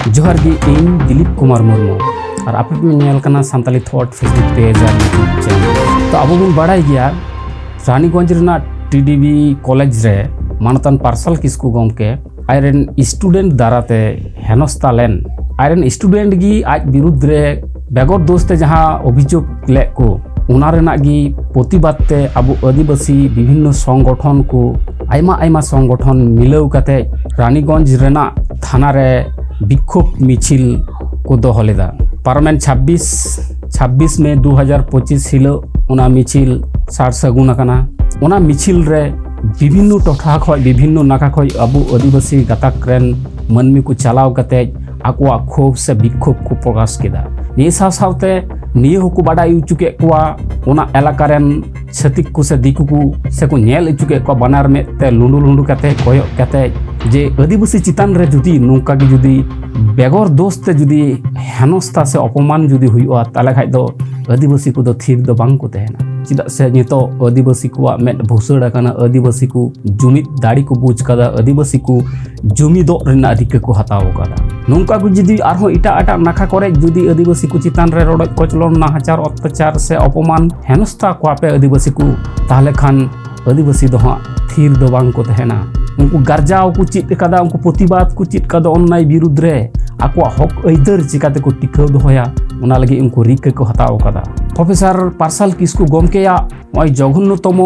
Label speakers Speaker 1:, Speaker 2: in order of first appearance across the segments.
Speaker 1: जोहार गी इन दिलीप कुमार मुर्मू और आप नेल कना सानताली थॉट फेसबुक पेज और यूट्यूब चैनल। तो अब बन बाड़ाय गया रानीगंज रेना टीडीबी कॉलेज रे मानतान पार्सल किस्कू गमके आयरन स्टूडेंट दाराते हेनस्था लेन आयरन स्टूडेंट गी आज विरुद्ध रे बेगर दोस्ते जहाँ अभियोग ले को उना रेना गी प्रतिबाद ते अब आदिवासी विभिन्न संगठन को आयमा संगठन मिलाव काते रानीगंज रेना थाना रे विक्षोभ मिছিল को दोहो लेदा। पार्लामेंट 26 मई 2025 हिलो उना मिছিল सार सगुन आकाना। उना मिছিল रे विभिन्न टोठा खय विभिन्न नाका खय अबु आदिवासी गाताक रेन मानमी को चलाव काते आकुआ क्षोभ से विक्षोभ को प्रकाश केदा। निये सावते निये होको बाडाय उचुके कुआ उना एलाका रेन छतिक को से दिकु को से को नेल उचुके को बनार में ते लुंडू काते कोयो काते जे आदिवासी चितान रे जुदी नोंका गी जुदी बेगर दोस्ते जुदी हेनस्था से अपमान जुदी हुआ ताले खाय दो आदिवासी को दो थीर दो बांग को तहना। चिदा से नितो आदिवासी को मेट भुसड़ काना आदिवासी को जुमिद दाड़ी को बुझ कदा आदिवासी को जुमिदो रेना अधिकार को हताव कदा। नोंका को जुदी आरहो इटा नाखा करे जुदी आदिवासी को चितान रे रोड कोचलन नाहाचार अत्याचार से अपमान हेनस्था को आपे आदिवासी को ताले खान आदिवासी दो थीर दो बांग को तहना। उनको गार्जाव को चित कदा उनको प्रतिबाद को चित कदा अन्याय विरुद्ध रे आकुआ हक ऐदर चिकाते को टिकाव दोया उना लगी उनको रिक को हताव कदा। प्रोफेसर पार्सल किस्कू गमकेया ओय जघन्यतम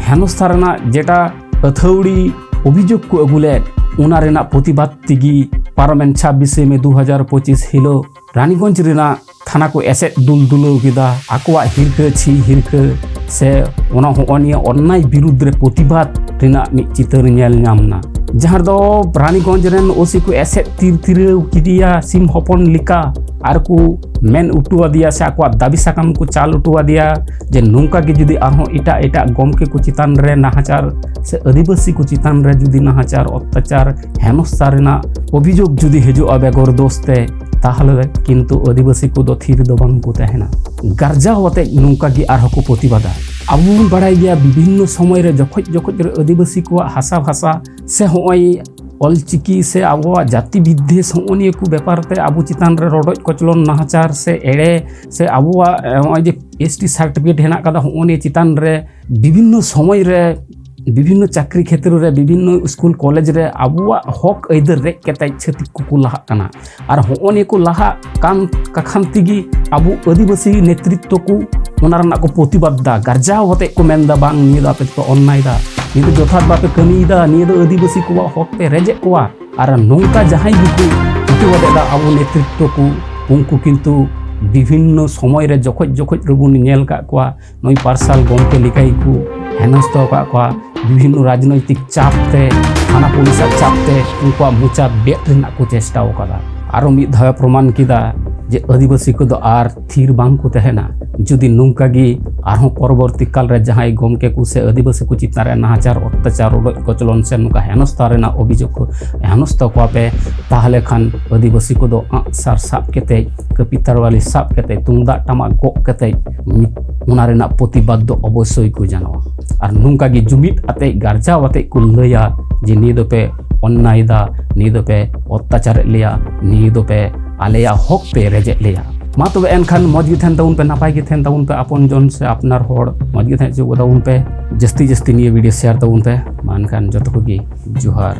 Speaker 1: हेनस्था रेना जेटा अथौड़ी अभियोग को अगुले उना रेना प्रतिबाद तिगी पार्लामेंट 26 मई 2025 हिलो रानीगंज रेना थाना को एसे दुल किदा आकुआ हिरके छी हिरके से उना होनिया अन्याय विरुद्ध रे प्रतिबाद रेना मिट चितर नेल नामना जहां दो रानीगंज रेन ओसी को एसे तीर किदिया सिम हपन लिका आर को मेन उठुआ दिया से आकुआ दाबी साकाम को चाल उठुआ दिया जे नोंका के जुदी आरहो इटा गमके को चितान रे नाहाचार से आदिवासी को चितान रे जुदी नाहाचार अत्याचार हेनस्था रेना अभियोग जुदी हेजुआ बेगर दोस्ते ताहले किंतु आदिवासी को दो थीर दो बांग को तहना गार्जा होते नोंका की आरहो को प्रतिबादा। अब बन बाड़ाय गया विभिन्न समय रे जखज रे आदिवासी को हासा भाषा से होय अलचिकी से आबो जाति विद्वेष होनिए को व्यापार ते आबो चितान रे रोडज कोचलन नाहाचार से एड़े से आबो जे एसटी सर्टिफिकेट हेना कदा होनिए चितान रे विभिन्न समय रे विभिन्न चाकरी क्षेत्र रे विभिन्न स्कूल कॉलेज रे आबुआ हक ऐदर रे केते छतिक को लाहा कना और होनिए को लाहा कान कखान तिगी आबु आदिवासी नेतृत्व को उना रना को प्रतिबाद दा गार्जा होते को मेनदा बांग निये दा पे तो अन्याय दा निये जोथात बापे कमी दा निये दो आदिवासी को हक पे रेजे कोआ और नोंका जहां भी को होते दा आबु नेतृत्व को उनको किंतु विभिन्न समय रे जखज रबुन नेल का कोआ नई पार्सल गमके लिकाई को हेनस्था का विभिन्न राजनैतिक चापते थाना पुलिस चापते उनको मुचा बेट रेना को चेष्टा कदा आरो मिद धाव प्रमाण किदा जे आदिवासी को दो आर थीर बांग को तहना जुदी नोंका गी आरहो परवर्ती काल रे जहां गमके को से आदिवासी को चितारे नाहाचार अत्याचार रोड कोचलन से नुका हेनस्था रेना अभियोग को हेनस्था को पे ताहले खान आदिवासी को दो सार साब केते कपितार वाली साब केते तुंदा टामा गो केते उना रेना प्रतिबाद दो अवश्य को जानवा और नोंका गी जुमिद आते गार्जा आते को लया जे नि दो पे अन्याय दा नि दो पे अत्याचार लिया नि दो पे आलेया हक पे रेजे लिया मा तबे एनखान मज गे थेन ताउन पे नापाय गे थेन ताउन पे आपन जन से आपनार होड़ मज गे थेन जो ताउन पे जस्ती निये वीडियो शेयर ताउन पे मानखान जतो को गी जोहार।